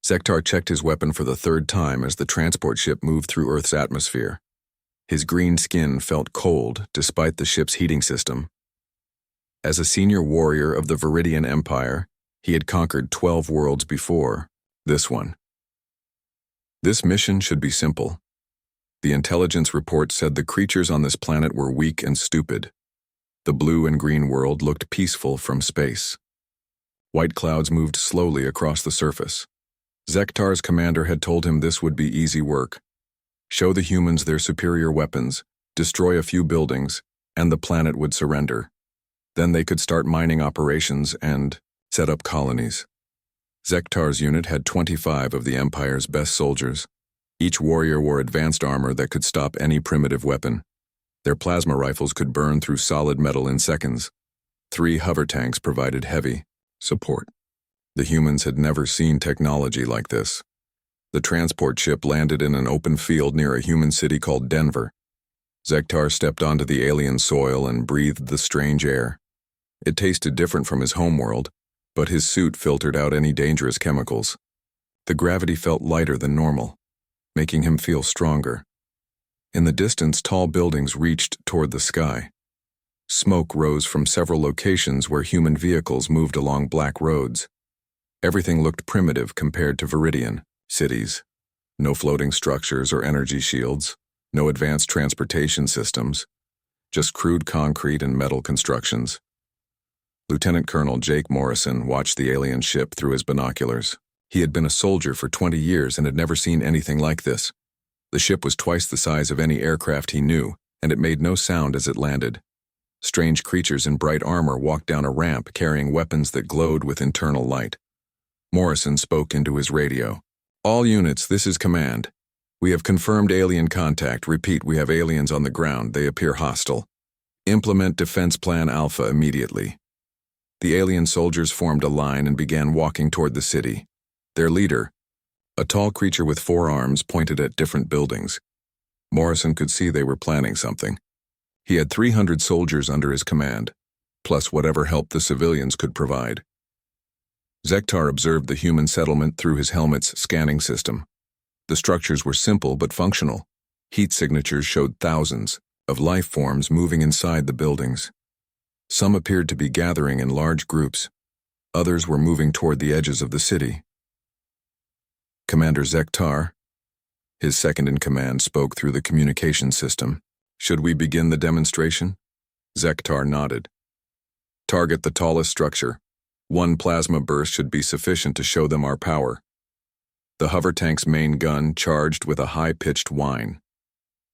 Zektar checked his weapon for the third time as the transport ship moved through Earth's atmosphere. His green skin felt cold despite the ship's heating system. As a senior warrior of the Viridian Empire, he had conquered 12 worlds before this one. This mission should be simple. The intelligence report said the creatures on this planet were weak and stupid. The blue and green world looked peaceful from space. White clouds moved slowly across the surface. Zektar's commander had told him this would be easy work. Show the humans their superior weapons, destroy a few buildings, and the planet would surrender. Then they could start mining operations and set up colonies. Zektar's unit had 25 of the Empire's best soldiers. Each warrior wore advanced armor that could stop any primitive weapon. Their plasma rifles could burn through solid metal in seconds. 3 hover tanks provided heavy support. The humans had never seen technology like this. The transport ship landed in an open field near a human city called Denver. Zektar stepped onto the alien soil and breathed the strange air. It tasted different from his homeworld, but his suit filtered out any dangerous chemicals. The gravity felt lighter than normal, making him feel stronger. In the distance, tall buildings reached toward the sky. Smoke rose from several locations where human vehicles moved along black roads. Everything looked primitive compared to Viridian cities. No floating structures or energy shields, no advanced transportation systems, just crude concrete and metal constructions. Lieutenant Colonel Jake Morrison watched the alien ship through his binoculars. He had been a soldier for 20 years and had never seen anything like this. The ship was twice the size of any aircraft he knew, and it made no sound as it landed. Strange creatures in bright armor walked down a ramp carrying weapons that glowed with internal light. Morrison spoke into his radio. "All units, this is command. We have confirmed alien contact. Repeat, we have aliens on the ground. They appear hostile. Implement Defense Plan Alpha immediately." The alien soldiers formed a line and began walking toward the city. Their leader, a tall creature with 4 arms, pointed at different buildings. Morrison could see they were planning something. He had 300 soldiers under his command, plus whatever help the civilians could provide. Zektar observed the human settlement through his helmet's scanning system. The structures were simple but functional. Heat signatures showed thousands of life forms moving inside the buildings. Some appeared to be gathering in large groups. Others were moving toward the edges of the city. Commander Zektar, his second-in-command, spoke through the communication system. "Should we begin the demonstration?" Zektar nodded. "Target the tallest structure. 1 plasma burst should be sufficient to show them our power." The hover tank's main gun charged with a high-pitched whine.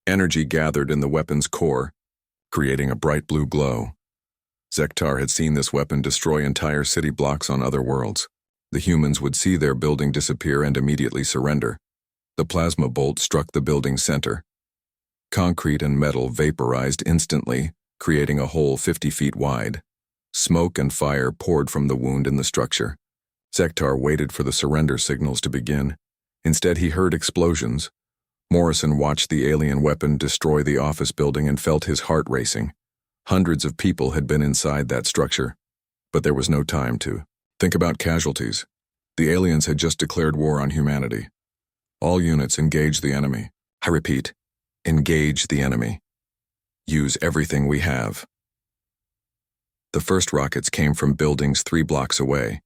Energy gathered in the weapon's core, creating a bright blue glow. Zektar had seen this weapon destroy entire city blocks on other worlds. The humans would see their building disappear and immediately surrender. The plasma bolt struck the building's center. Concrete and metal vaporized instantly, creating a hole 50 feet wide. Smoke and fire poured from the wound in the structure. Zektar waited for the surrender signals to begin. Instead, he heard explosions. Morrison watched the alien weapon destroy the office building and felt his heart racing. Hundreds of people had been inside that structure, but there was no time to think about casualties. The aliens had just declared war on humanity. All units engage the enemy. I repeat, engage the enemy. Use everything we have. The first rockets came from buildings 3 blocks away.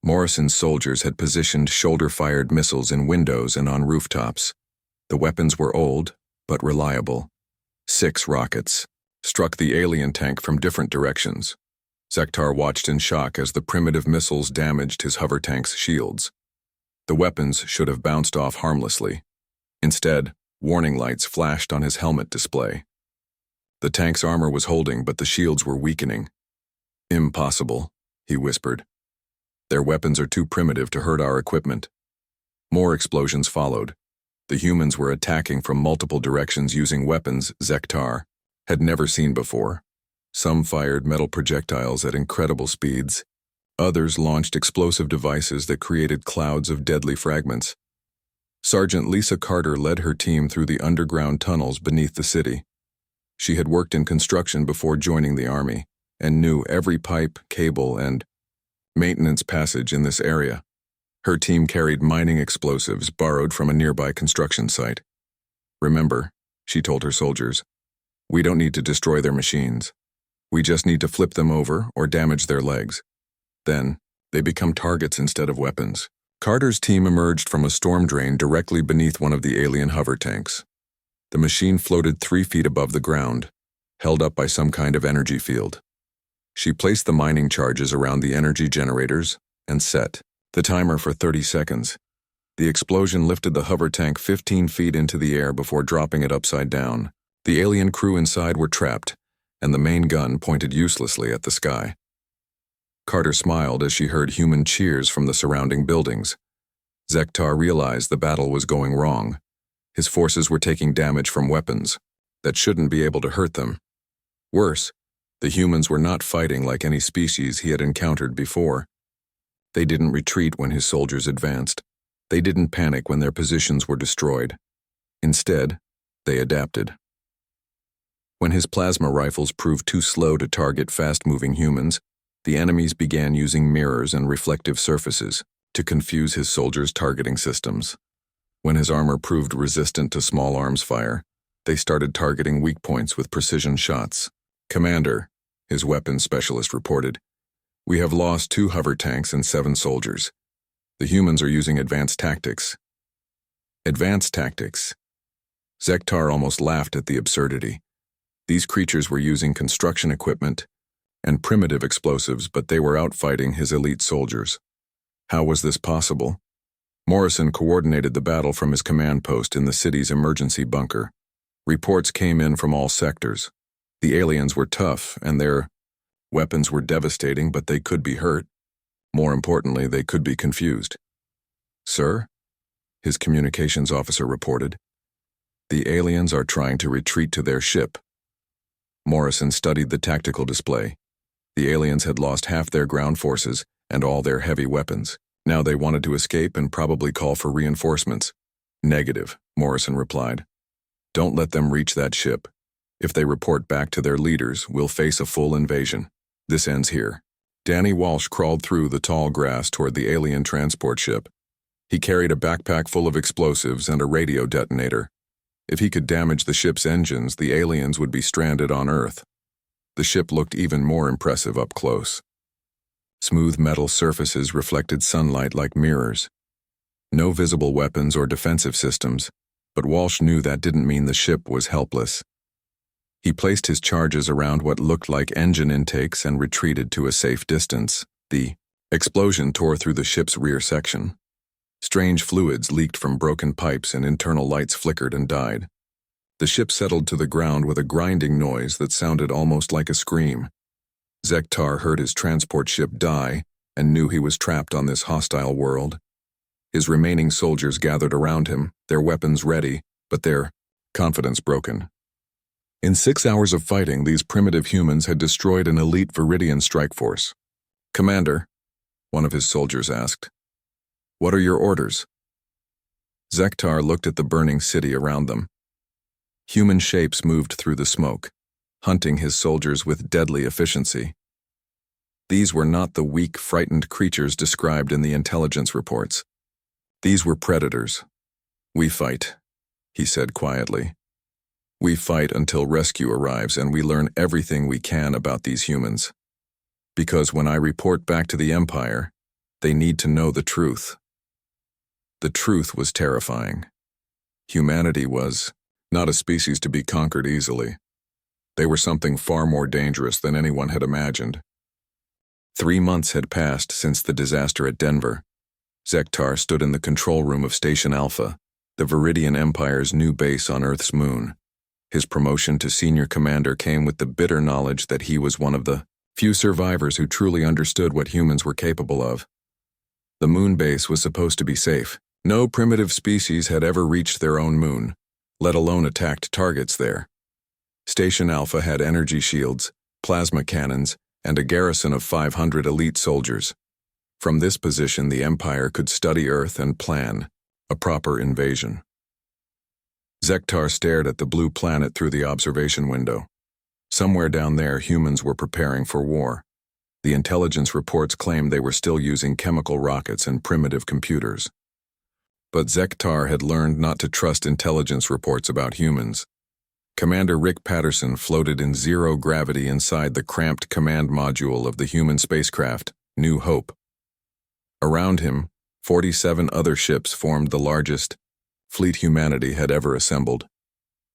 Morrison's soldiers had positioned shoulder-fired missiles in windows and on rooftops. The weapons were old, but reliable. 6 rockets struck the alien tank from different directions. Zektar watched in shock as the primitive missiles damaged his hover tank's shields. The weapons should have bounced off harmlessly. Instead, warning lights flashed on his helmet display. The tank's armor was holding, but the shields were weakening. "Impossible," he whispered. "Their weapons are too primitive to hurt our equipment." More explosions followed. The humans were attacking from multiple directions using weapons Zektar had never seen before. Some fired metal projectiles at incredible speeds. Others launched explosive devices that created clouds of deadly fragments. Sergeant Lisa Carter led her team through the underground tunnels beneath the city. She had worked in construction before joining the army and knew every pipe, cable, and maintenance passage in this area. Her team carried mining explosives borrowed from a nearby construction site. "Remember," she told her soldiers, "we don't need to destroy their machines. We just need to flip them over or damage their legs. Then, they become targets instead of weapons." Carter's team emerged from a storm drain directly beneath one of the alien hover tanks. The machine floated 3 feet above the ground, held up by some kind of energy field. She placed the mining charges around the energy generators and set the timer for 30 seconds. The explosion lifted the hover tank 15 feet into the air before dropping it upside down. The alien crew inside were trapped, and the main gun pointed uselessly at the sky. Carter smiled as she heard human cheers from the surrounding buildings. Zektar realized the battle was going wrong. His forces were taking damage from weapons that shouldn't be able to hurt them. Worse, the humans were not fighting like any species he had encountered before. They didn't retreat when his soldiers advanced. They didn't panic when their positions were destroyed. Instead, they adapted. When his plasma rifles proved too slow to target fast-moving humans, the enemies began using mirrors and reflective surfaces to confuse his soldiers' targeting systems. When his armor proved resistant to small arms fire, they started targeting weak points with precision shots. "Commander," his weapons specialist reported, "we have lost 2 hover tanks and 7 soldiers. The humans are using advanced tactics." Advanced tactics. Zektar almost laughed at the absurdity. These creatures were using construction equipment and primitive explosives, but they were outfighting his elite soldiers. How was this possible? Morrison coordinated the battle from his command post in the city's emergency bunker. Reports came in from all sectors. The aliens were tough, and their weapons were devastating, but they could be hurt. More importantly, they could be confused. "Sir?" his communications officer reported. "The aliens are trying to retreat to their ship." Morrison studied the tactical display. The aliens had lost half their ground forces and all their heavy weapons. Now they wanted to escape and probably call for reinforcements. "Negative," Morrison replied. "Don't let them reach that ship. If they report back to their leaders, we'll face a full invasion. This ends here." Danny Walsh crawled through the tall grass toward the alien transport ship. He carried a backpack full of explosives and a radio detonator. If he could damage the ship's engines, the aliens would be stranded on Earth. The ship looked even more impressive up close. Smooth metal surfaces reflected sunlight like mirrors. No visible weapons or defensive systems, but Walsh knew that didn't mean the ship was helpless. He placed his charges around what looked like engine intakes and retreated to a safe distance. The explosion tore through the ship's rear section. Strange fluids leaked from broken pipes and internal lights flickered and died. The ship settled to the ground with a grinding noise that sounded almost like a scream. Zektar heard his transport ship die and knew he was trapped on this hostile world. His remaining soldiers gathered around him, their weapons ready, but their confidence broken. In 6 hours of fighting, these primitive humans had destroyed an elite Viridian strike force. "Commander," one of his soldiers asked, "what are your orders?" Zektar looked at the burning city around them. Human shapes moved through the smoke, hunting his soldiers with deadly efficiency. These were not the weak, frightened creatures described in the intelligence reports. These were predators. "We fight," he said quietly. "We fight until rescue arrives and we learn everything we can about these humans. Because when I report back to the Empire, they need to know the truth." The truth was terrifying. Humanity was not a species to be conquered easily. They were something far more dangerous than anyone had imagined. 3 months had passed since the disaster at Denver. Zektar stood in the control room of Station Alpha, the Viridian Empire's new base on Earth's moon. His promotion to senior commander came with the bitter knowledge that he was one of the few survivors who truly understood what humans were capable of. The moon base was supposed to be safe. No primitive species had ever reached their own moon, let alone attacked targets there. Station Alpha had energy shields, plasma cannons, and a garrison of 500 elite soldiers. From this position, the Empire could study Earth and plan a proper invasion. Zektar stared at the blue planet through the observation window. Somewhere down there, humans were preparing for war. The intelligence reports claimed they were still using chemical rockets and primitive computers. But Zektar had learned not to trust intelligence reports about humans. Commander Rick Patterson floated in zero gravity inside the cramped command module of the human spacecraft, New Hope. Around him, 47 other ships formed the largest fleet humanity had ever assembled.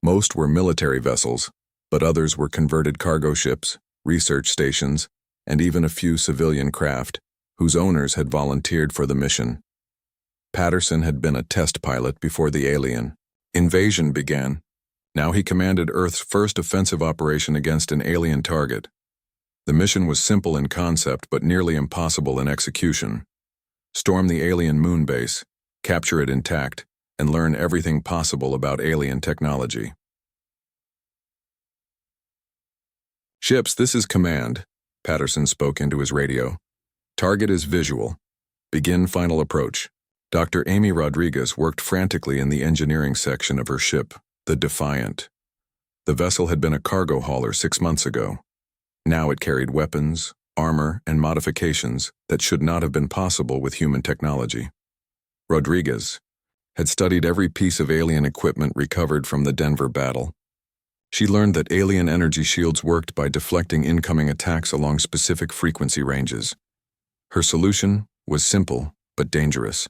Most were military vessels, but others were converted cargo ships, research stations, and even a few civilian craft, whose owners had volunteered for the mission. Patterson had been a test pilot before the alien invasion began. Now he commanded Earth's first offensive operation against an alien target. The mission was simple in concept but nearly impossible in execution. Storm the alien moon base, capture it intact, and learn everything possible about alien technology. "Ships, this is command," Patterson spoke into his radio. "Target is visual. Begin final approach." Dr. Amy Rodriguez worked frantically in the engineering section of her ship, the Defiant. The vessel had been a cargo hauler 6 months ago. Now it carried weapons, armor, and modifications that should not have been possible with human technology. Rodriguez had studied every piece of alien equipment recovered from the Denver battle. She learned that alien energy shields worked by deflecting incoming attacks along specific frequency ranges. Her solution was simple but dangerous.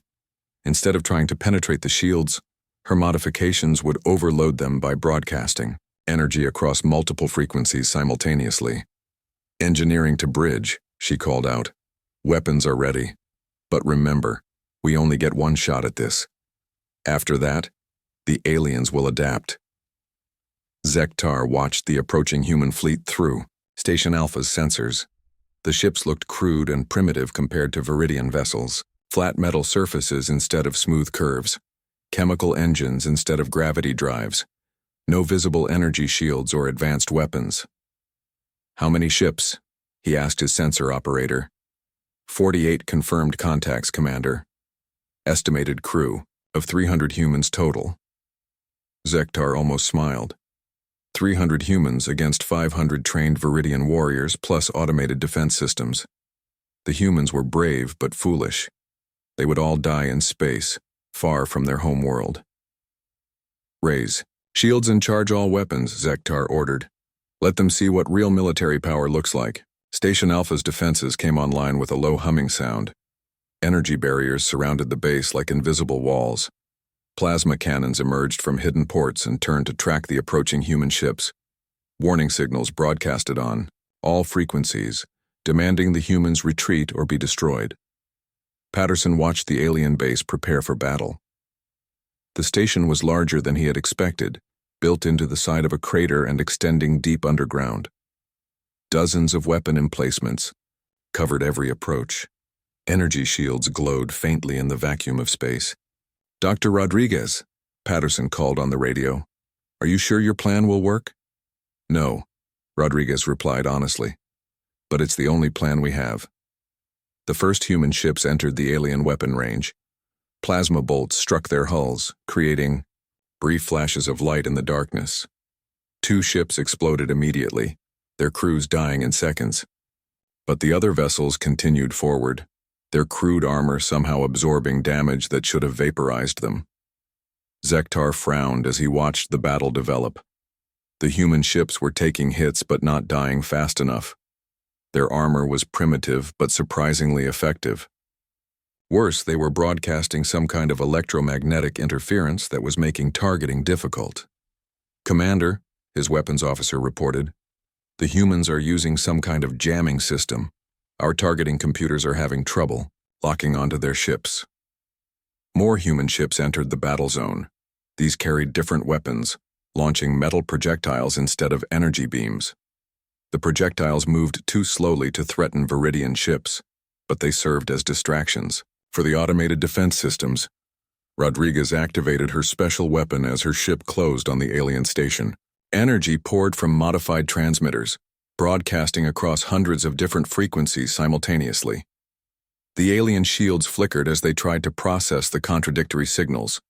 Instead of trying to penetrate the shields, her modifications would overload them by broadcasting energy across multiple frequencies simultaneously. "Engineering to bridge," she called out. "Weapons are ready. But remember, we only get one shot at this. After that, the aliens will adapt." Zektar watched the approaching human fleet through Station Alpha's sensors. The ships looked crude and primitive compared to Viridian vessels. Flat metal surfaces instead of smooth curves. Chemical engines instead of gravity drives. No visible energy shields or advanced weapons. "How many ships?" he asked his sensor operator. 48 confirmed contacts, Commander. Estimated crew of 300 humans total." Zektar almost smiled. 300 humans against 500 trained Viridian warriors plus automated defense systems. The humans were brave but foolish. They would all die in space, far from their home world. "Raise shields and charge all weapons," Zektar ordered. "Let them see what real military power looks like." Station Alpha's defenses came online with a low humming sound. Energy barriers surrounded the base like invisible walls. Plasma cannons emerged from hidden ports and turned to track the approaching human ships. Warning signals broadcasted on all frequencies, demanding the humans retreat or be destroyed. Patterson watched the alien base prepare for battle. The station was larger than he had expected, built into the side of a crater and extending deep underground. Dozens of weapon emplacements covered every approach. Energy shields glowed faintly in the vacuum of space. "Dr. Rodriguez," Patterson called on the radio. "Are you sure your plan will work?" "No," Rodriguez replied honestly. "But it's the only plan we have." The first human ships entered the alien weapon range. Plasma bolts struck their hulls, creating brief flashes of light in the darkness. 2 ships exploded immediately, their crews dying in seconds. But the other vessels continued forward, their crude armor somehow absorbing damage that should have vaporized them. Zektar frowned as he watched the battle develop. The human ships were taking hits but not dying fast enough. Their armor was primitive but surprisingly effective. Worse, they were broadcasting some kind of electromagnetic interference that was making targeting difficult. "Commander," his weapons officer reported, "the humans are using some kind of jamming system. Our targeting computers are having trouble locking onto their ships." More human ships entered the battle zone. These carried different weapons, launching metal projectiles instead of energy beams. The projectiles moved too slowly to threaten Viridian ships, but they served as distractions. For the automated defense systems, Rodriguez activated her special weapon as her ship closed on the alien station. Energy poured from modified transmitters, broadcasting across hundreds of different frequencies simultaneously. The alien shields flickered as they tried to process the contradictory signals.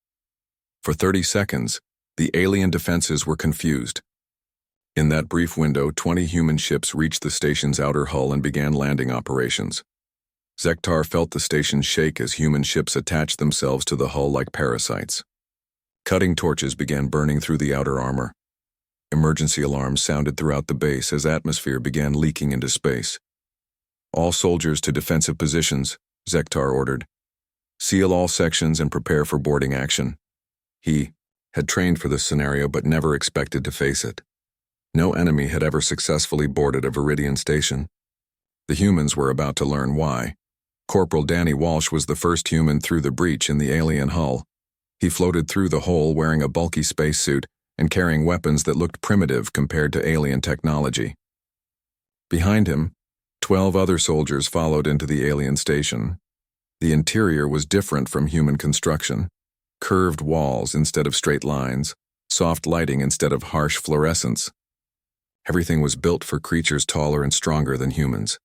For 30 seconds, the alien defenses were confused. In that brief window, 20 human ships reached the station's outer hull and began landing operations. Zektar felt the station shake as human ships attached themselves to the hull like parasites. Cutting torches began burning through the outer armor. Emergency alarms sounded throughout the base as atmosphere began leaking into space. All soldiers to defensive positions, Zektar ordered. Seal all sections and prepare for boarding action. He had trained for this scenario but never expected to face it. No enemy had ever successfully boarded a Viridian station. The humans were about to learn why. Corporal Danny Walsh was the first human through the breach in the alien hull. He floated through the hole wearing a bulky spacesuit and carrying weapons that looked primitive compared to alien technology. Behind him, 12 other soldiers followed into the alien station. The interior was different from human construction. Curved walls instead of straight lines, soft lighting instead of harsh fluorescence. Everything was built for creatures taller and stronger than humans.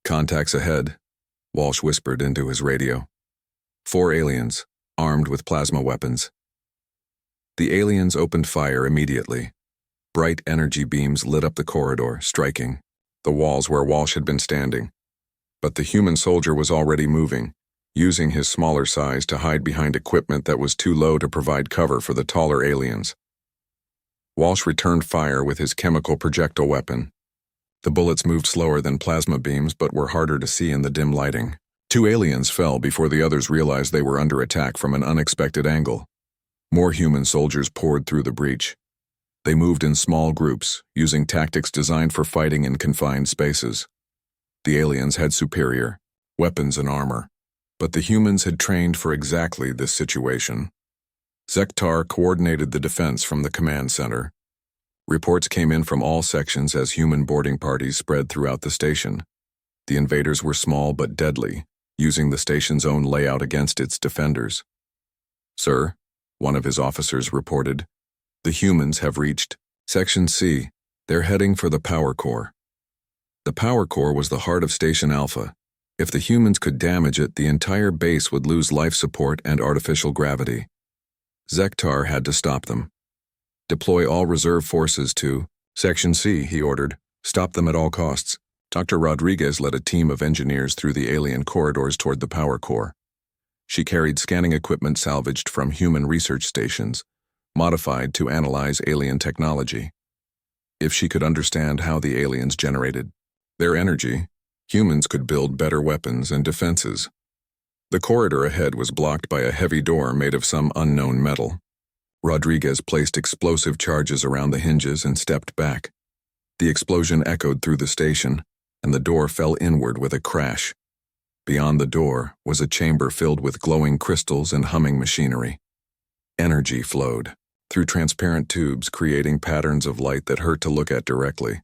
"Contacts ahead," Walsh whispered into his radio. 4 aliens, armed with plasma weapons. The aliens opened fire immediately. Bright energy beams lit up the corridor, striking the walls where Walsh had been standing. But the human soldier was already moving, using his smaller size to hide behind equipment that was too low to provide cover for the taller aliens. Walsh returned fire with his chemical projectile weapon. The bullets moved slower than plasma beams but were harder to see in the dim lighting. 2 aliens fell before the others realized they were under attack from an unexpected angle. More human soldiers poured through the breach. They moved in small groups, using tactics designed for fighting in confined spaces. The aliens had superior weapons and armor, but the humans had trained for exactly this situation. Zektar coordinated the defense from the command center. Reports came in from all sections as human boarding parties spread throughout the station. The invaders were small but deadly, using the station's own layout against its defenders. "Sir," one of his officers reported, "the humans have reached Section C. They're heading for the power core." The power core was the heart of Station Alpha. If the humans could damage it, the entire base would lose life support and artificial gravity. Zektar had to stop them. "Deploy all reserve forces to Section C," he ordered. "Stop them at all costs." Dr. Rodriguez led a team of engineers through the alien corridors toward the power core. She carried scanning equipment salvaged from human research stations, modified to analyze alien technology. If she could understand how the aliens generated their energy, humans could build better weapons and defenses. The corridor ahead was blocked by a heavy door made of some unknown metal. Rodriguez placed explosive charges around the hinges and stepped back. The explosion echoed through the station, and the door fell inward with a crash. Beyond the door was a chamber filled with glowing crystals and humming machinery. Energy flowed through transparent tubes, creating patterns of light that hurt to look at directly.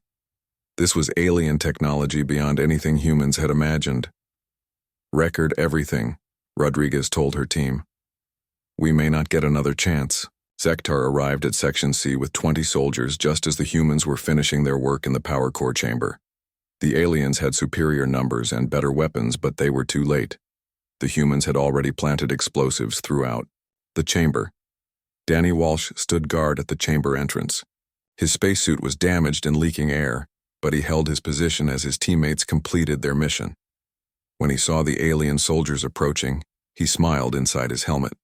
This was alien technology beyond anything humans had imagined. "Record everything," Rodriguez told her team. "We may not get another chance." Zektar arrived at Section C with 20 soldiers just as the humans were finishing their work in the power core chamber. The aliens had superior numbers and better weapons, but they were too late. The humans had already planted explosives throughout the chamber. Danny Walsh stood guard at the chamber entrance. His spacesuit was damaged and leaking air, but he held his position as his teammates completed their mission. When he saw the alien soldiers approaching, he smiled inside his helmet.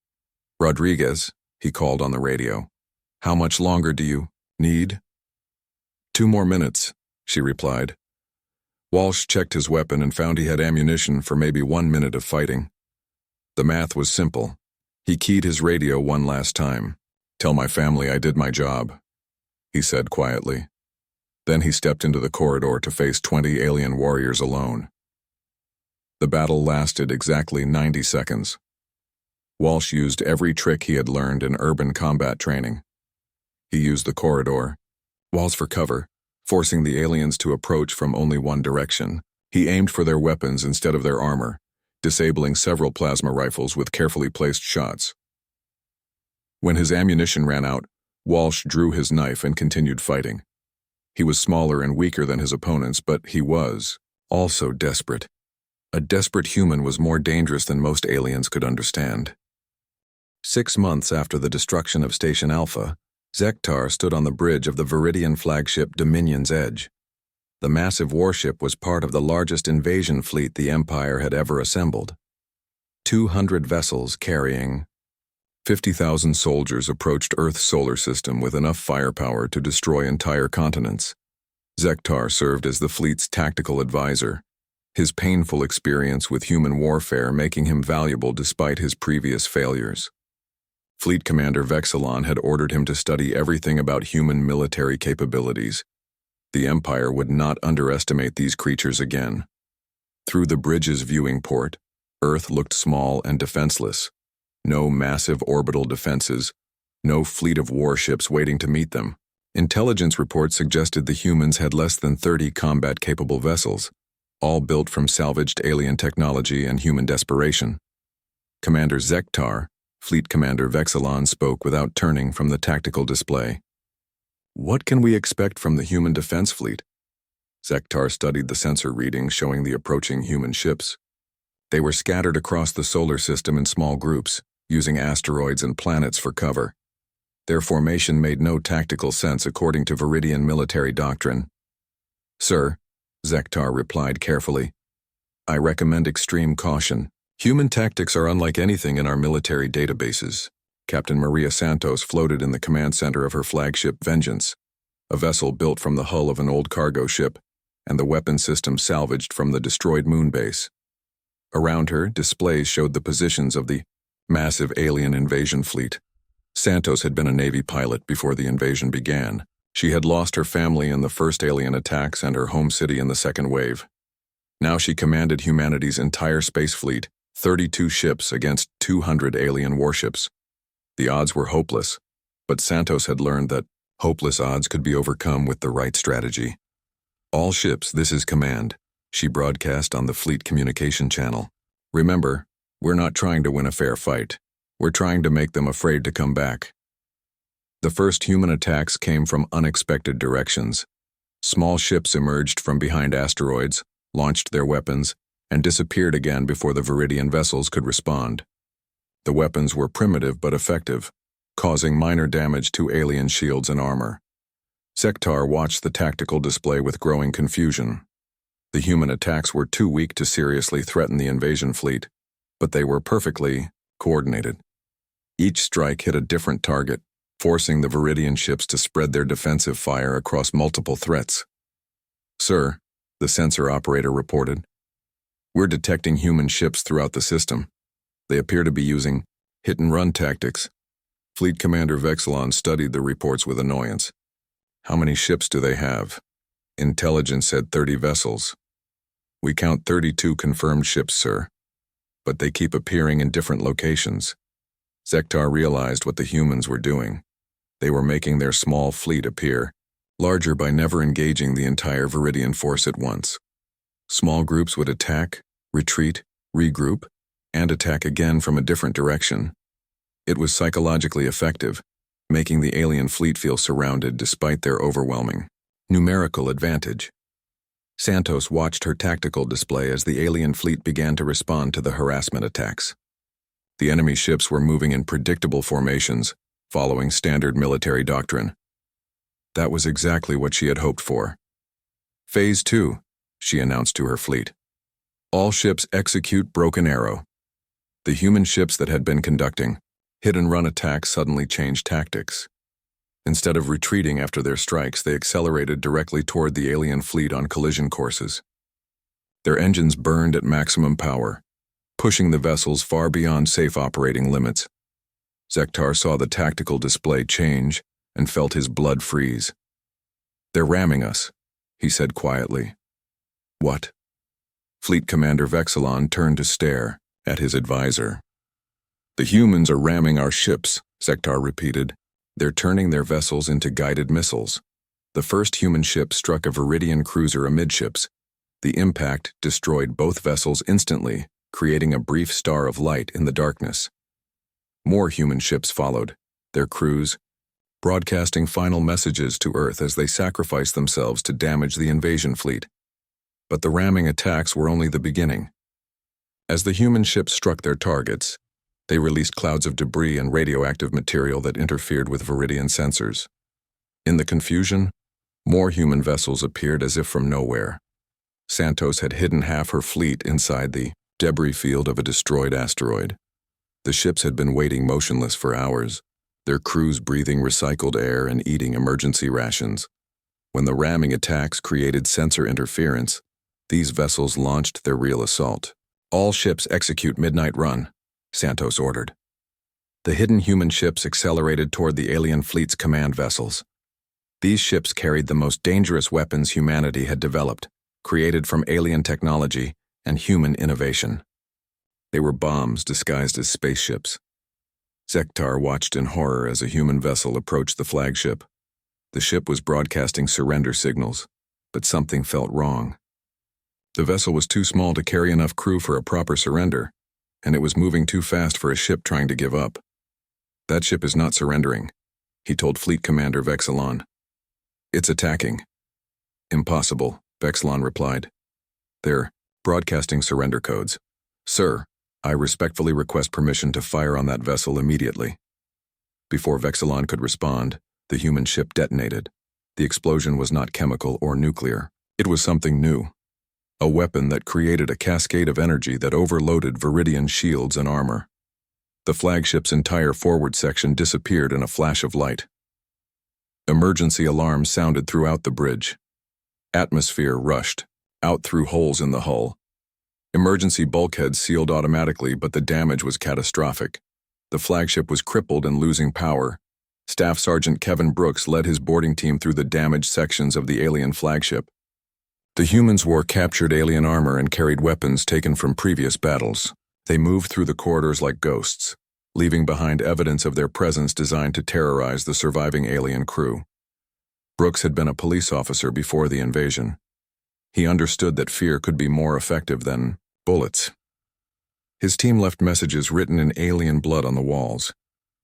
"Rodriguez," he called on the radio. "How much longer do you need?" "2 more minutes," she replied. Walsh checked his weapon and found he had ammunition for maybe 1 minute of fighting. The math was simple. He keyed his radio one last time. "Tell my family I did my job," he said quietly. Then he stepped into the corridor to face 20 alien warriors alone. The battle lasted exactly 90 seconds. Walsh used every trick he had learned in urban combat training. He used the corridor, walls for cover, forcing the aliens to approach from only one direction. He aimed for their weapons instead of their armor, disabling several plasma rifles with carefully placed shots. When his ammunition ran out, Walsh drew his knife and continued fighting. He was smaller and weaker than his opponents, but he was also desperate. A desperate human was more dangerous than most aliens could understand. 6 months after the destruction of Station Alpha, Zektar stood on the bridge of the Viridian flagship Dominion's Edge. The massive warship was part of the largest invasion fleet the Empire had ever assembled. 200 vessels carrying 50,000 soldiers approached Earth's solar system with enough firepower to destroy entire continents. Zektar served as the fleet's tactical advisor, his painful experience with human warfare making him valuable despite his previous failures. Fleet Commander Vexilon had ordered him to study everything about human military capabilities. The Empire would not underestimate these creatures again. Through the bridge's viewing port, Earth looked small and defenseless. No massive orbital defenses, no fleet of warships waiting to meet them. Intelligence reports suggested the humans had less than 30 combat-capable vessels, all built from salvaged alien technology and human desperation. Commander Zektar, Fleet Commander Vexilon, spoke without turning from the tactical display. "What can we expect from the human defense fleet?" Zektar studied the sensor readings showing the approaching human ships. They were scattered across the solar system in small groups, using asteroids and planets for cover. Their formation made no tactical sense according to Viridian military doctrine. "Sir," Zektar replied carefully, "I recommend extreme caution. Human tactics are unlike anything in our military databases." Captain Maria Santos floated in the command center of her flagship Vengeance, a vessel built from the hull of an old cargo ship and the weapon system salvaged from the destroyed moon base. Around her, displays showed the positions of the massive alien invasion fleet. Santos had been a Navy pilot before the invasion began. She had lost her family in the first alien attacks and her home city in the second wave. Now she commanded humanity's entire space fleet, 32 ships against 200 alien warships. The odds were hopeless, but Santos had learned that hopeless odds could be overcome with the right strategy. "All ships, this is command," she broadcast on the fleet communication channel. "Remember, we're not trying to win a fair fight. We're trying to make them afraid to come back." The first human attacks came from unexpected directions. Small ships emerged from behind asteroids, launched their weapons, and disappeared again before the Viridian vessels could respond. The weapons were primitive but effective, causing minor damage to alien shields and armor. Zektar watched the tactical display with growing confusion. The human attacks were too weak to seriously threaten the invasion fleet, but they were perfectly coordinated. Each strike hit a different target, forcing the Viridian ships to spread their defensive fire across multiple threats. "Sir," the sensor operator reported, "we're detecting human ships throughout the system. They appear to be using hit-and-run tactics." Fleet Commander Vexilon studied the reports with annoyance. "How many ships do they have?" Intelligence said 30 vessels. "We count 32 confirmed ships, sir, but they keep appearing in different locations." Zektar realized what the humans were doing. They were making their small fleet appear larger by never engaging the entire Viridian force at once. Small groups would attack, retreat, regroup, and attack again from a different direction. It was psychologically effective, making the alien fleet feel surrounded despite their overwhelming numerical advantage. Santos watched her tactical display as the alien fleet began to respond to the harassment attacks. The enemy ships were moving in predictable formations, following standard military doctrine. That was exactly what she had hoped for. "Phase 2, she announced to her fleet. "All ships execute Broken Arrow." The human ships that had been conducting hit-and-run attacks suddenly changed tactics. Instead of retreating after their strikes, they accelerated directly toward the alien fleet on collision courses. Their engines burned at maximum power, pushing the vessels far beyond safe operating limits. Zektar saw the tactical display change and felt his blood freeze. "They're ramming us," he said quietly. "What?" Fleet Commander Vexilon turned to stare at his advisor. "The humans are ramming our ships," Zektar repeated. "They're turning their vessels into guided missiles." The first human ship struck a Viridian cruiser amidships. The impact destroyed both vessels instantly, creating a brief star of light in the darkness. More human ships followed, their crews broadcasting final messages to Earth as they sacrificed themselves to damage the invasion fleet. But the ramming attacks were only the beginning. As the human ships struck their targets, They released clouds of debris and radioactive material that interfered with Viridian sensors. In the confusion, more human vessels appeared as if from nowhere. Santos had hidden half her fleet inside the debris field of a destroyed asteroid. The ships had been waiting motionless for hours, their crews breathing recycled air and eating emergency rations. When the ramming attacks created sensor interference, these vessels launched their real assault. "All ships execute midnight run," Santos ordered. The hidden human ships accelerated toward the alien fleet's command vessels. These ships carried the most dangerous weapons humanity had developed, created from alien technology and human innovation. They were bombs disguised as spaceships. Zektar watched in horror as a human vessel approached the flagship. The ship was broadcasting surrender signals, but something felt wrong. The vessel was too small to carry enough crew for a proper surrender, and it was moving too fast for a ship trying to give up. "That ship is not surrendering," he told Fleet Commander Vexilon. "It's attacking." "Impossible," Vexilon replied. "They're broadcasting surrender codes. Sir, I respectfully request permission to fire on that vessel immediately." Before Vexilon could respond, the human ship detonated. The explosion was not chemical or nuclear. It was something new. A weapon that created a cascade of energy that overloaded Viridian shields and armor. The flagship's entire forward section disappeared in a flash of light. Emergency alarms sounded throughout the bridge. Atmosphere rushed out through holes in the hull. Emergency bulkheads sealed automatically, but the damage was catastrophic. The flagship was crippled and losing power. Staff Sergeant Kevin Brooks led his boarding team through the damaged sections of the alien flagship. The humans wore captured alien armor and carried weapons taken from previous battles. They moved through the corridors like ghosts, leaving behind evidence of their presence designed to terrorize the surviving alien crew. Brooks had been a police officer before the invasion. He understood that fear could be more effective than bullets. His team left messages written in alien blood on the walls.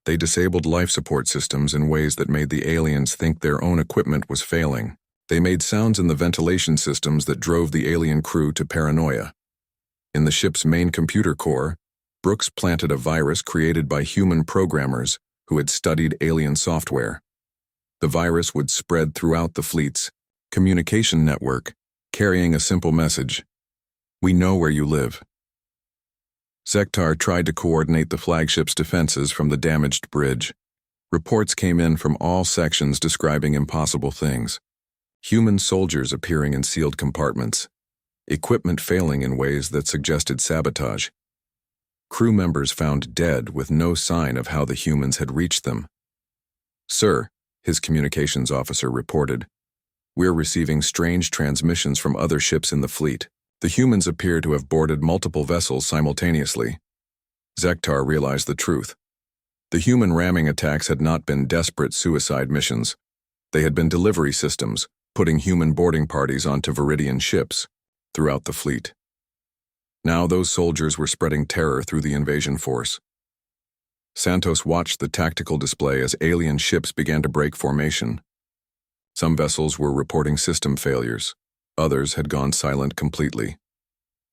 They disabled life support systems in ways that made the aliens think their own equipment was failing. They made sounds in the ventilation systems that drove the alien crew to paranoia. In the ship's main computer core, Brooks planted a virus created by human programmers who had studied alien software. The virus would spread throughout the fleet's communication network, carrying a simple message: "We know where you live." Zektar tried to coordinate the flagship's defenses from the damaged bridge. Reports came in from all sections describing impossible things. Human soldiers appearing in sealed compartments, equipment failing in ways that suggested sabotage. Crew members found dead with no sign of how the humans had reached them. "Sir," his communications officer reported, "we're receiving strange transmissions from other ships in the fleet. The humans appear to have boarded multiple vessels simultaneously." Zektar realized the truth. The human ramming attacks had not been desperate suicide missions. They had been delivery systems, putting human boarding parties onto Viridian ships throughout the fleet. Now those soldiers were spreading terror through the invasion force. Santos watched the tactical display as alien ships began to break formation. Some vessels were reporting system failures. Others had gone silent completely.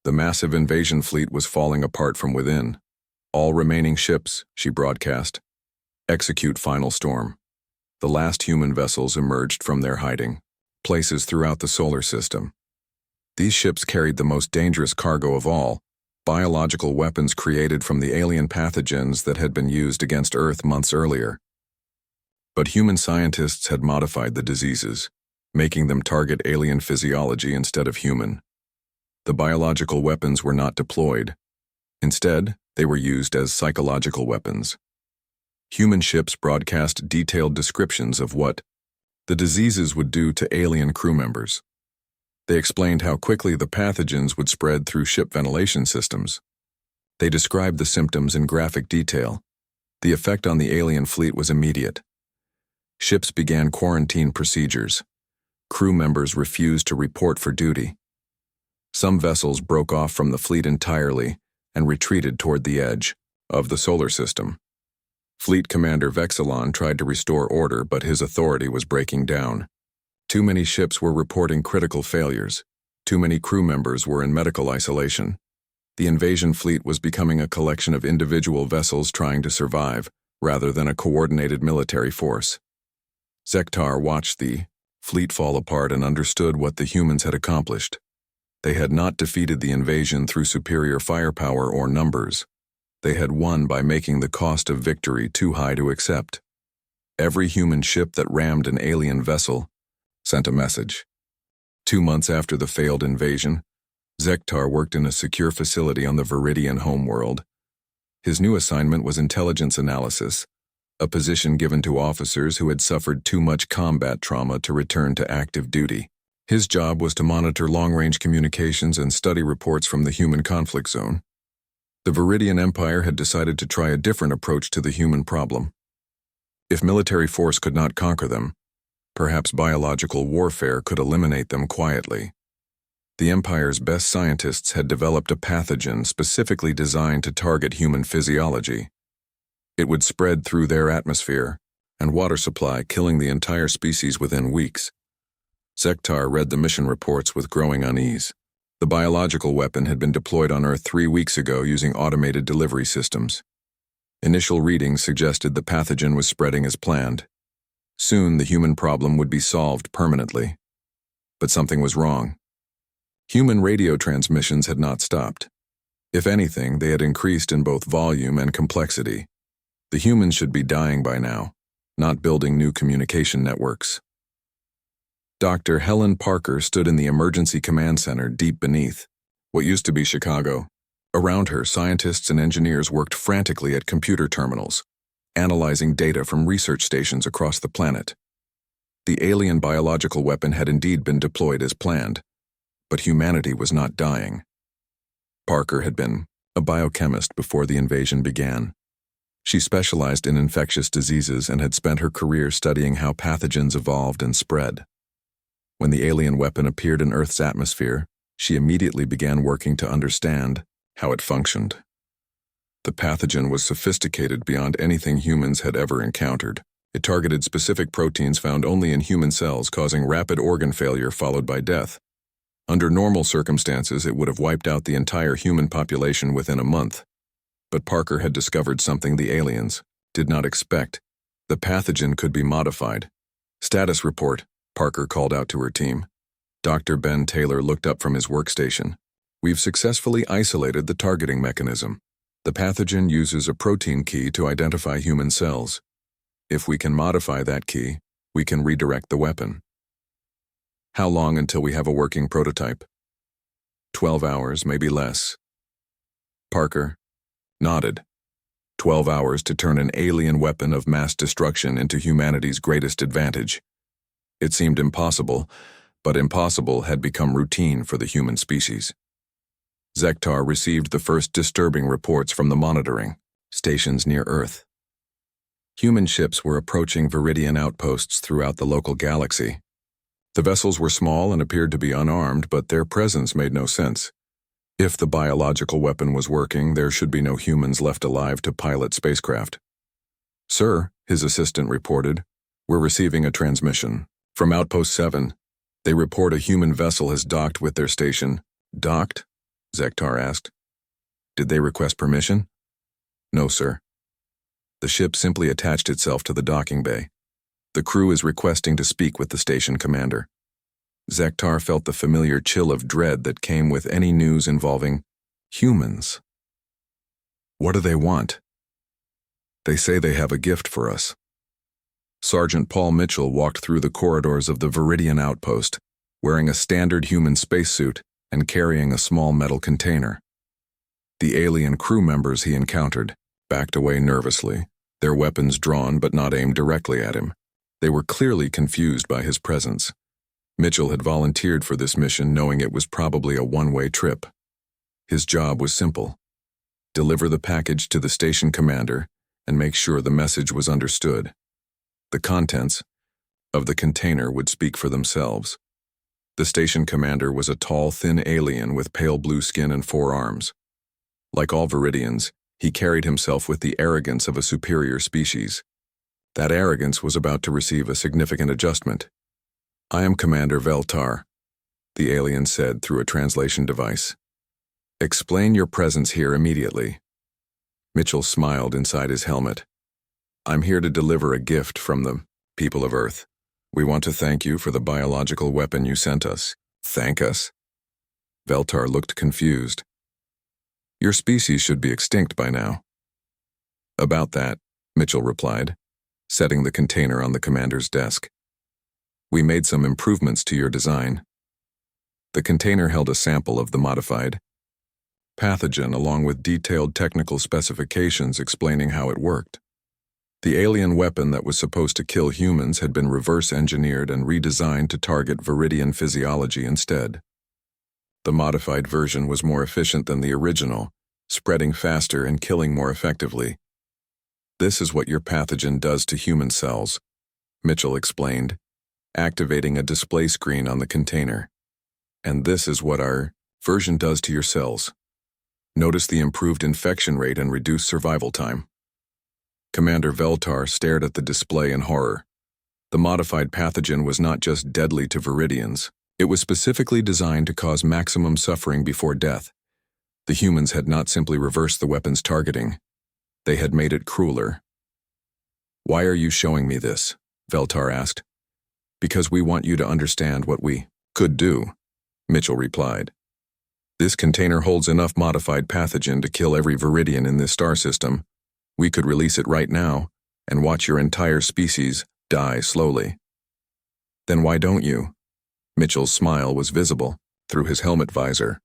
The massive invasion fleet was falling apart from within. "All remaining ships," she broadcast, "execute final storm." The last human vessels emerged from their hiding places throughout the solar system. These ships carried the most dangerous cargo of all, biological weapons created from the alien pathogens that had been used against Earth months earlier. But human scientists had modified the diseases, making them target alien physiology instead of human. The biological weapons were not deployed. Instead, they were used as psychological weapons. Human ships broadcast detailed descriptions of what the diseases would do to alien crew members. They explained how quickly the pathogens would spread through ship ventilation systems. They described the symptoms in graphic detail. The effect on the alien fleet was immediate. Ships began quarantine procedures. Crew members refused to report for duty. Some vessels broke off from the fleet entirely and retreated toward the edge of the solar system. Fleet Commander Vexilon tried to restore order, but his authority was breaking down. Too many ships were reporting critical failures. Too many crew members were in medical isolation. The invasion fleet was becoming a collection of individual vessels trying to survive, rather than a coordinated military force. Zektar watched the fleet fall apart and understood what the humans had accomplished. They had not defeated the invasion through superior firepower or numbers. They had won by making the cost of victory too high to accept. Every human ship that rammed an alien vessel sent a message. 2 months after the failed invasion, Zektar worked in a secure facility on the Viridian homeworld. His new assignment was intelligence analysis, a position given to officers who had suffered too much combat trauma to return to active duty. His job was to monitor long-range communications and study reports from the human conflict zone. The Viridian Empire had decided to try a different approach to the human problem. If military force could not conquer them, perhaps biological warfare could eliminate them quietly. The Empire's best scientists had developed a pathogen specifically designed to target human physiology. It would spread through their atmosphere and water supply, killing the entire species within weeks. Zektar read the mission reports with growing unease. The biological weapon had been deployed on Earth 3 weeks ago using automated delivery systems. Initial readings suggested the pathogen was spreading as planned. Soon the human problem would be solved permanently. But something was wrong. Human radio transmissions had not stopped. If anything, they had increased in both volume and complexity. The humans should be dying by now, not building new communication networks. Dr. Helen Parker stood in the emergency command center deep beneath what used to be Chicago. Around her, scientists and engineers worked frantically at computer terminals, analyzing data from research stations across the planet. The alien biological weapon had indeed been deployed as planned, but humanity was not dying. Parker had been a biochemist before the invasion began. She specialized in infectious diseases and had spent her career studying how pathogens evolved and spread. When the alien weapon appeared in Earth's atmosphere, she immediately began working to understand how it functioned. The pathogen was sophisticated beyond anything humans had ever encountered. It targeted specific proteins found only in human cells, causing rapid organ failure followed by death. Under normal circumstances, it would have wiped out the entire human population within a month. But Parker had discovered something the aliens did not expect. The pathogen could be modified. "Status report," Parker called out to her team. Dr. Ben Taylor looked up from his workstation. "We've successfully isolated the targeting mechanism. The pathogen uses a protein key to identify human cells. If we can modify that key, we can redirect the weapon." "How long until we have a working prototype?" 12 hours, maybe less. Parker nodded. 12 hours to turn an alien weapon of mass destruction into humanity's greatest advantage. It seemed impossible, but impossible had become routine for the human species. Zektar received the first disturbing reports from the monitoring stations near Earth. Human ships were approaching Viridian outposts throughout the local galaxy. The vessels were small and appeared to be unarmed, but their presence made no sense. If the biological weapon was working, there should be no humans left alive to pilot spacecraft. "Sir," his assistant reported, "we're receiving a transmission. From Outpost 7, they report a human vessel has docked with their station." "Docked?" Zektar asked. "Did they request permission?" "No, sir. The ship simply attached itself to the docking bay. The crew is requesting to speak with the station commander." Zektar felt the familiar chill of dread that came with any news involving humans. "What do they want?" "They say they have a gift for us." Sergeant Paul Mitchell walked through the corridors of the Viridian outpost, wearing a standard human spacesuit and carrying a small metal container. The alien crew members he encountered backed away nervously, their weapons drawn but not aimed directly at him. They were clearly confused by his presence. Mitchell had volunteered for this mission knowing it was probably a one-way trip. His job was simple: deliver the package to the station commander and make sure the message was understood. The contents of the container would speak for themselves. The station commander was a tall, thin alien with pale blue skin and 4 arms. Like all Viridians, he carried himself with the arrogance of a superior species. That arrogance was about to receive a significant adjustment. "I am Commander Veltar," the alien said through a translation device. Explain your presence here immediately. Mitchell smiled inside his helmet. I'm here to deliver a gift from the people of Earth. We want to thank you for the biological weapon you sent us. Thank us? Veltar looked confused. Your species should be extinct by now. About that, Mitchell replied, setting the container on the commander's desk. We made some improvements to your design. The container held a sample of the modified pathogen along with detailed technical specifications explaining how it worked. The alien weapon that was supposed to kill humans had been reverse-engineered and redesigned to target Viridian physiology instead. The modified version was more efficient than the original, spreading faster and killing more effectively. This is what your pathogen does to human cells, Mitchell explained, activating a display screen on the container. And this is what our version does to your cells. Notice the improved infection rate and reduced survival time. Commander Veltar stared at the display in horror. The modified pathogen was not just deadly to Viridians. It was specifically designed to cause maximum suffering before death. The humans had not simply reversed the weapon's targeting. They had made it crueler. Why are you showing me this? Veltar asked. Because we want you to understand what we could do, Mitchell replied. This container holds enough modified pathogen to kill every Viridian in this star system. We could release it right now and watch your entire species die slowly. Then why don't you? Mitchell's smile was visible through his helmet visor.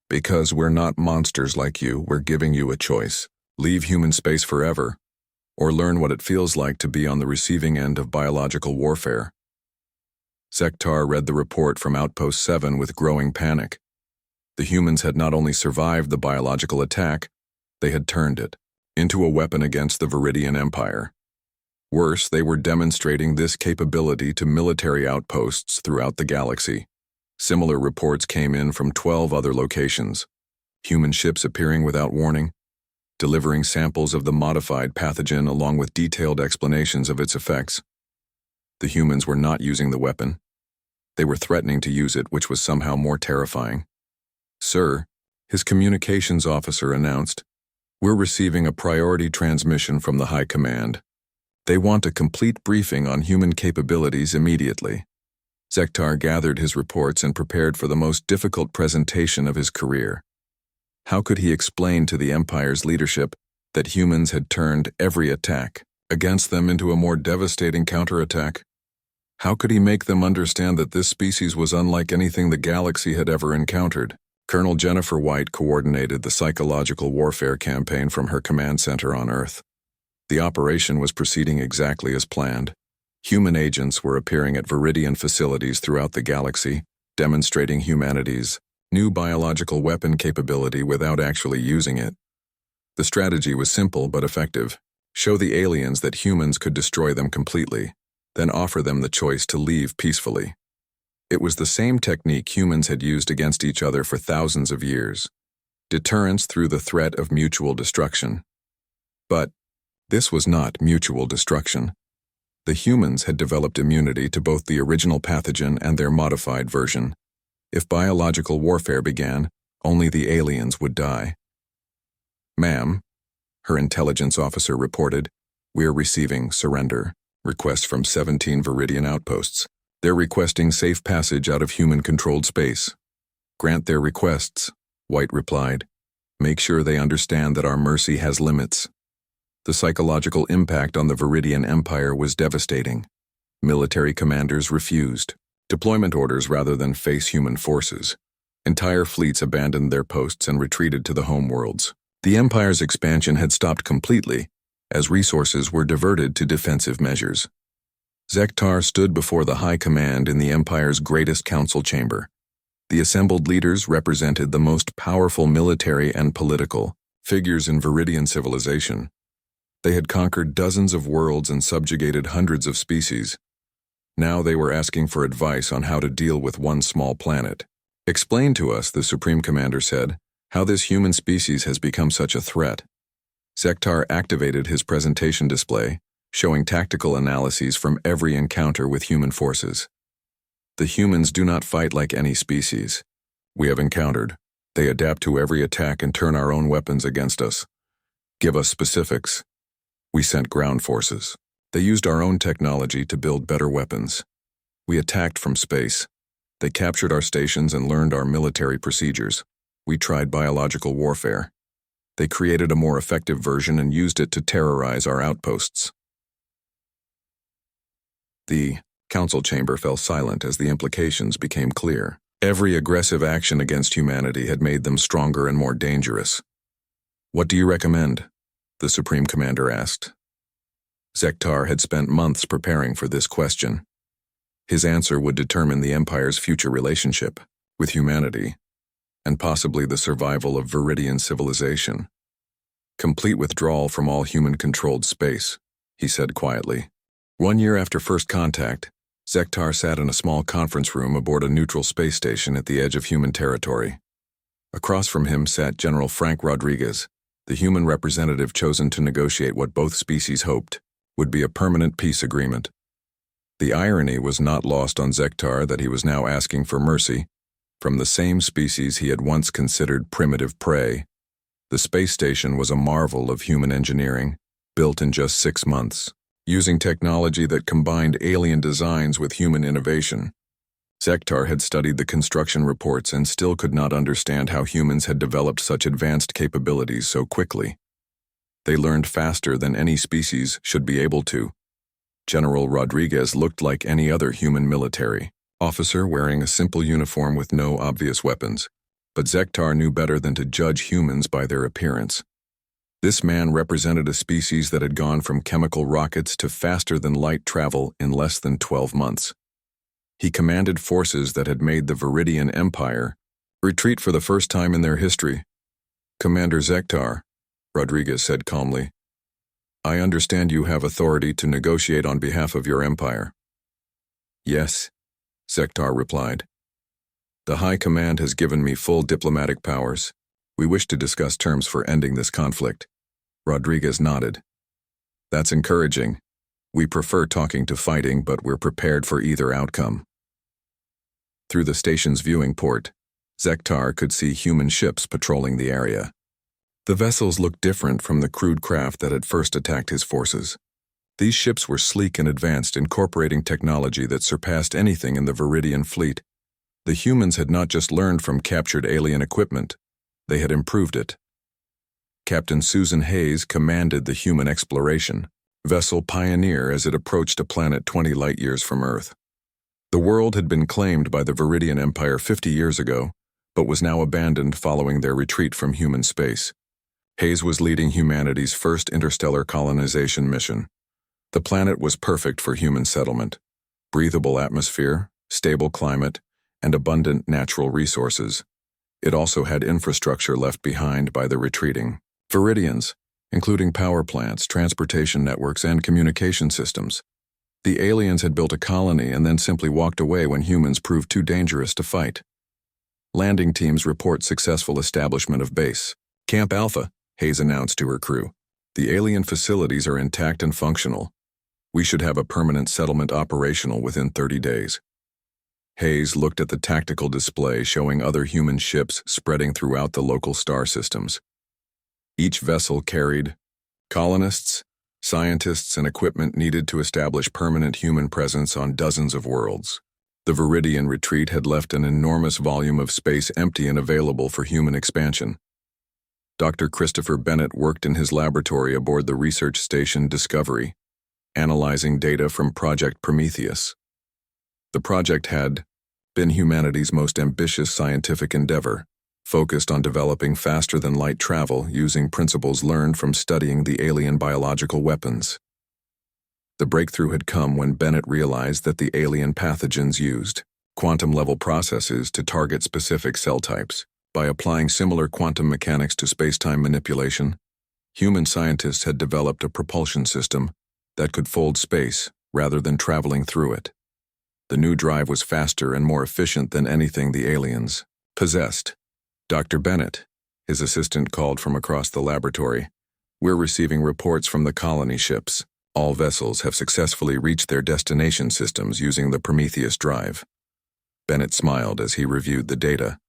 Because we're not monsters like you, we're giving you a choice. Leave human space forever, or learn what it feels like to be on the receiving end of biological warfare. Zektar read the report from Outpost 7 with growing panic. The humans had not only survived the biological attack, they had turned it into a weapon against the Viridian Empire. Worse, they were demonstrating this capability to military outposts throughout the galaxy. Similar reports came in from 12 other locations. Human ships appearing without warning, delivering samples of the modified pathogen along with detailed explanations of its effects. The humans were not using the weapon. They were threatening to use it, which was somehow more terrifying. Sir, his communications officer announced, we're receiving a priority transmission from the High Command. They want a complete briefing on human capabilities immediately. Zektar gathered his reports and prepared for the most difficult presentation of his career. How could he explain to the Empire's leadership that humans had turned every attack against them into a more devastating counterattack? How could he make them understand that this species was unlike anything the galaxy had ever encountered? Colonel Jennifer White coordinated the psychological warfare campaign from her command center on Earth. The operation was proceeding exactly as planned. Human agents were appearing at Viridian facilities throughout the galaxy, demonstrating humanity's new biological weapon capability without actually using it. The strategy was simple but effective. Show the aliens that humans could destroy them completely, then offer them the choice to leave peacefully. It was the same technique humans had used against each other for thousands of years. Deterrence through the threat of mutual destruction. But this was not mutual destruction. The humans had developed immunity to both the original pathogen and their modified version. If biological warfare began, only the aliens would die. Ma'am, her intelligence officer reported, we are receiving surrender requests from 17 Viridian outposts. They're requesting safe passage out of human-controlled space. Grant their requests, White replied. Make sure they understand that our mercy has limits. The psychological impact on the Viridian Empire was devastating. Military commanders refused deployment orders rather than face human forces. Entire fleets abandoned their posts and retreated to the homeworlds. The Empire's expansion had stopped completely, as resources were diverted to defensive measures. Zektar stood before the High Command in the Empire's greatest council chamber. The assembled leaders represented the most powerful military and political figures in Viridian civilization. They had conquered dozens of worlds and subjugated hundreds of species. Now they were asking for advice on how to deal with one small planet. Explain to us, the Supreme Commander said, how this human species has become such a threat. Zektar activated his presentation display, showing tactical analyses from every encounter with human forces. The humans do not fight like any species we have encountered. They adapt to every attack and turn our own weapons against us. Give us specifics. We sent ground forces. They used our own technology to build better weapons. We attacked from space. They captured our stations and learned our military procedures. We tried biological warfare. They created a more effective version and used it to terrorize our outposts. The council chamber fell silent as the implications became clear. Every aggressive action against humanity had made them stronger and more dangerous. "What do you recommend?" the Supreme Commander asked. Zektar had spent months preparing for this question. His answer would determine the Empire's future relationship with humanity, and possibly the survival of Viridian civilization. "Complete withdrawal from all human-controlled space," he said quietly. 1 year after first contact, Zektar sat in a small conference room aboard a neutral space station at the edge of human territory. Across from him sat General Frank Rodriguez, the human representative chosen to negotiate what both species hoped would be a permanent peace agreement. The irony was not lost on Zektar that he was now asking for mercy from the same species he had once considered primitive prey. The space station was a marvel of human engineering, built in just 6 months, using technology that combined alien designs with human innovation. Zektar had studied the construction reports and still could not understand how humans had developed such advanced capabilities so quickly. They learned faster than any species should be able to. General Rodriguez looked like any other human military officer wearing a simple uniform with no obvious weapons, but Zektar knew better than to judge humans by their appearance. This man represented a species that had gone from chemical rockets to faster-than-light travel in less than 12 months. He commanded forces that had made the Viridian Empire retreat for the first time in their history. "Commander Zektar," Rodriguez said calmly, "I understand you have authority to negotiate on behalf of your empire." "Yes," Zektar replied. "The High Command has given me full diplomatic powers. We wish to discuss terms for ending this conflict." Rodriguez nodded. "That's encouraging. We prefer talking to fighting, but we're prepared for either outcome." Through the station's viewing port, Zektar could see human ships patrolling the area. The vessels looked different from the crude craft that had first attacked his forces. These ships were sleek and advanced, incorporating technology that surpassed anything in the Viridian fleet. The humans had not just learned from captured alien equipment, they had improved it. Captain Susan Hayes commanded the human exploration vessel Pioneer as it approached a planet 20 light-years from Earth. The world had been claimed by the Viridian Empire 50 years ago, but was now abandoned following their retreat from human space. Hayes was leading humanity's first interstellar colonization mission. The planet was perfect for human settlement: breathable atmosphere, stable climate, and abundant natural resources. It also had infrastructure left behind by the retreating Viridians, including power plants, transportation networks, and communication systems. The aliens had built a colony and then simply walked away when humans proved too dangerous to fight. Landing teams report successful establishment of base. "Camp Alpha," Hayes announced to her crew. "The alien facilities are intact and functional. We should have a permanent settlement operational within 30 days. Hayes looked at the tactical display showing other human ships spreading throughout the local star systems. Each vessel carried colonists, scientists, and equipment needed to establish permanent human presence on dozens of worlds. The Viridian retreat had left an enormous volume of space empty and available for human expansion. Dr. Christopher Bennett worked in his laboratory aboard the research station Discovery, analyzing data from Project Prometheus. The project had been humanity's most ambitious scientific endeavor, focused on developing faster-than-light travel using principles learned from studying the alien biological weapons. The breakthrough had come when Bennett realized that the alien pathogens used quantum-level processes to target specific cell types. By applying similar quantum mechanics to space-time manipulation, human scientists had developed a propulsion system that could fold space rather than traveling through it. The new drive was faster and more efficient than anything the aliens possessed. "Dr. Bennett," his assistant called from across the laboratory, "we're receiving reports from the colony ships. All vessels have successfully reached their destination systems using the Prometheus drive." Bennett smiled as he reviewed the data.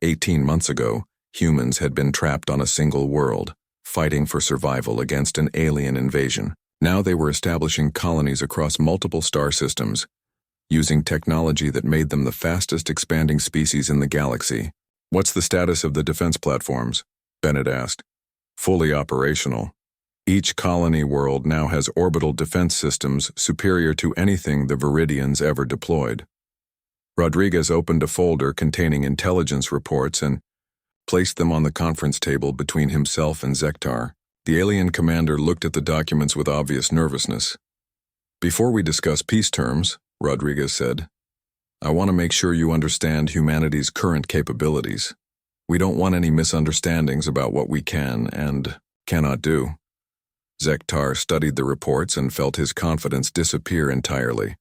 18 months ago, humans had been trapped on a single world, fighting for survival against an alien invasion. Now they were establishing colonies across multiple star systems, using technology that made them the fastest expanding species in the galaxy. "What's the status of the defense platforms?" Bennett asked. "Fully operational. Each colony world now has orbital defense systems superior to anything the Viridians ever deployed." Rodriguez opened a folder containing intelligence reports and placed them on the conference table between himself and Zektar. The alien commander looked at the documents with obvious nervousness. "Before we discuss peace terms," Rodriguez said, "I want to make sure you understand humanity's current capabilities. We don't want any misunderstandings about what we can and cannot do." Zektar studied the reports and felt his confidence disappear entirely.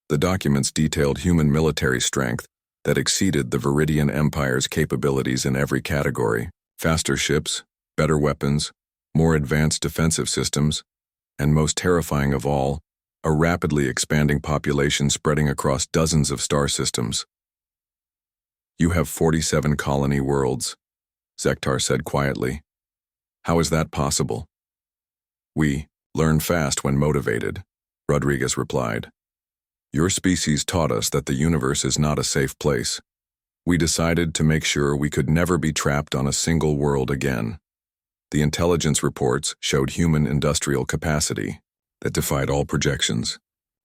The documents detailed human military strength that exceeded the Viridian Empire's capabilities in every category: faster ships, better weapons, more advanced defensive systems, and most terrifying of all, a rapidly expanding population spreading across dozens of star systems. "You have 47 colony worlds," Zektar said quietly. "How is that possible?" "We learn fast when motivated," Rodriguez replied. "Your species taught us that the universe is not a safe place. We decided to make sure we could never be trapped on a single world again." The intelligence reports showed human industrial capacity that defied all projections.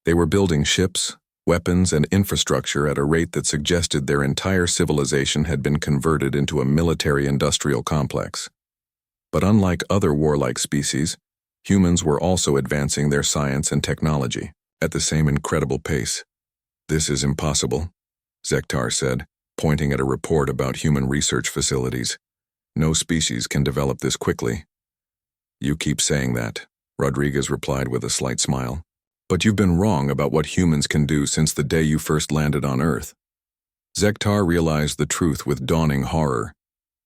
They were building ships, weapons, and infrastructure at a rate that suggested their entire civilization had been converted into a military-industrial complex. But unlike other warlike species, humans were also advancing their science and technology at the same incredible pace. "This is impossible," Zektar said, pointing at a report about human research facilities. "No species can develop this quickly." "You keep saying that," Rodriguez replied with a slight smile. "But you've been wrong about what humans can do since the day you first landed on Earth." Zektar realized the truth with dawning horror.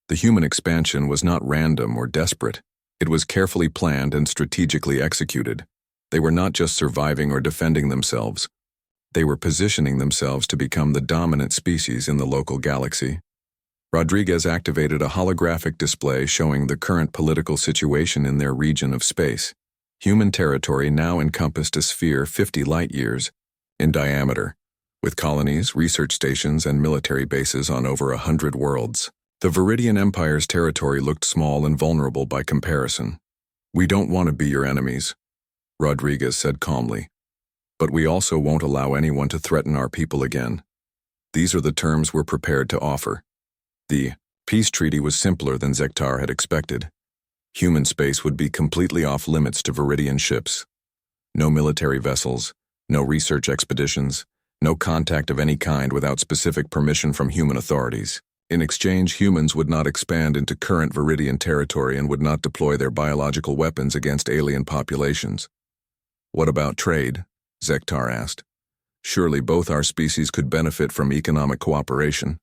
The human expansion was not random or desperate. It was carefully planned and strategically executed. They were not just surviving or defending themselves. They were positioning themselves to become the dominant species in the local galaxy. Rodriguez activated a holographic display showing the current political situation in their region of space. Human territory now encompassed a sphere 50 light-years in diameter, with colonies, research stations, and military bases on over 100 worlds. The Viridian Empire's territory looked small and vulnerable by comparison. "We don't want to be your enemies," Rodriguez said calmly. "But we also won't allow anyone to threaten our people again. These are the terms we're prepared to offer." The peace treaty was simpler than Zektar had expected. Human space would be completely off limits to Viridian ships. No military vessels, no research expeditions, no contact of any kind without specific permission from human authorities. In exchange, humans would not expand into current Viridian territory and would not deploy their biological weapons against alien populations. "What about trade?" Zektar asked. "Surely both our species could benefit from economic cooperation."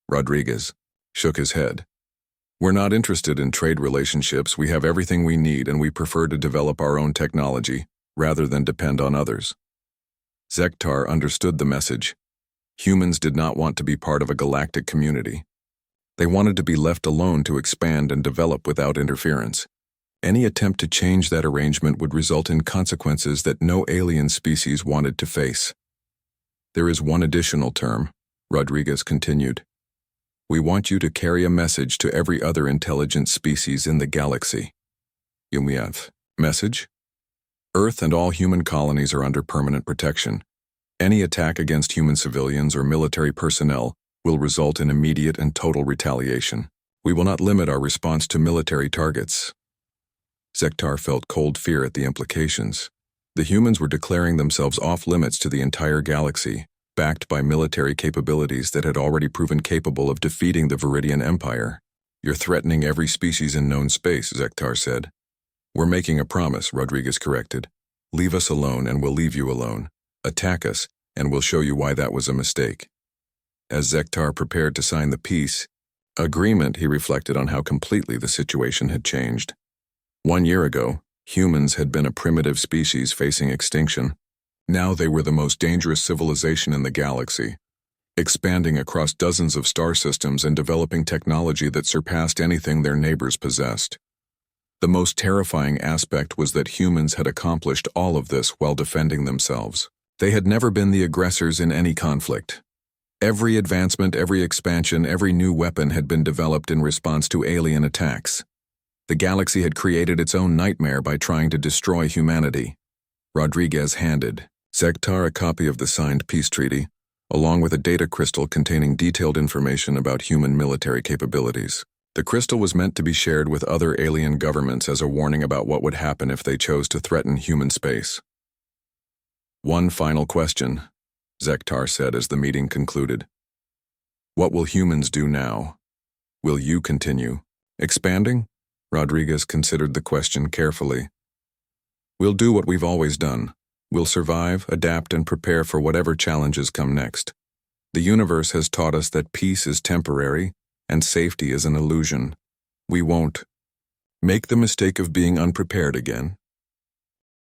Rodriguez shook his head. "We're not interested in trade relationships. We have everything we need, and we prefer to develop our own technology rather than depend on others." Zektar understood the message. Humans did not want to be part of a galactic community. They wanted to be left alone to expand and develop without interference. Any attempt to change that arrangement would result in consequences that no alien species wanted to face. "There is one additional term," Rodriguez continued. "We want you to carry a message to every other intelligent species in the galaxy." "Yumiath. Message?" "Earth and all human colonies are under permanent protection. Any attack against human civilians or military personnel will result in immediate and total retaliation. We will not limit our response to military targets." Zektar felt cold fear at the implications. The humans were declaring themselves off-limits to the entire galaxy, backed by military capabilities that had already proven capable of defeating the Viridian Empire. "You're threatening every species in known space," Zektar said. "We're making a promise," Rodriguez corrected. "Leave us alone and we'll leave you alone. Attack us, and we'll show you why that was a mistake." As Zektar prepared to sign the peace agreement, he reflected on how completely the situation had changed. 1 year ago, humans had been a primitive species facing extinction. Now they were the most dangerous civilization in the galaxy, expanding across dozens of star systems and developing technology that surpassed anything their neighbors possessed. The most terrifying aspect was that humans had accomplished all of this while defending themselves. They had never been the aggressors in any conflict. Every advancement, every expansion, every new weapon had been developed in response to alien attacks. The galaxy had created its own nightmare by trying to destroy humanity. Rodriguez handed Sektar a copy of the signed peace treaty, along with a data crystal containing detailed information about human military capabilities. The crystal was meant to be shared with other alien governments as a warning about what would happen if they chose to threaten human space. One final question, Sektar said as the meeting concluded. What will humans do now? Will you continue expanding? Rodriguez considered the question carefully. We'll do what we've always done. We'll survive, adapt, and prepare for whatever challenges come next. The universe has taught us that peace is temporary and safety is an illusion. We won't make the mistake of being unprepared again.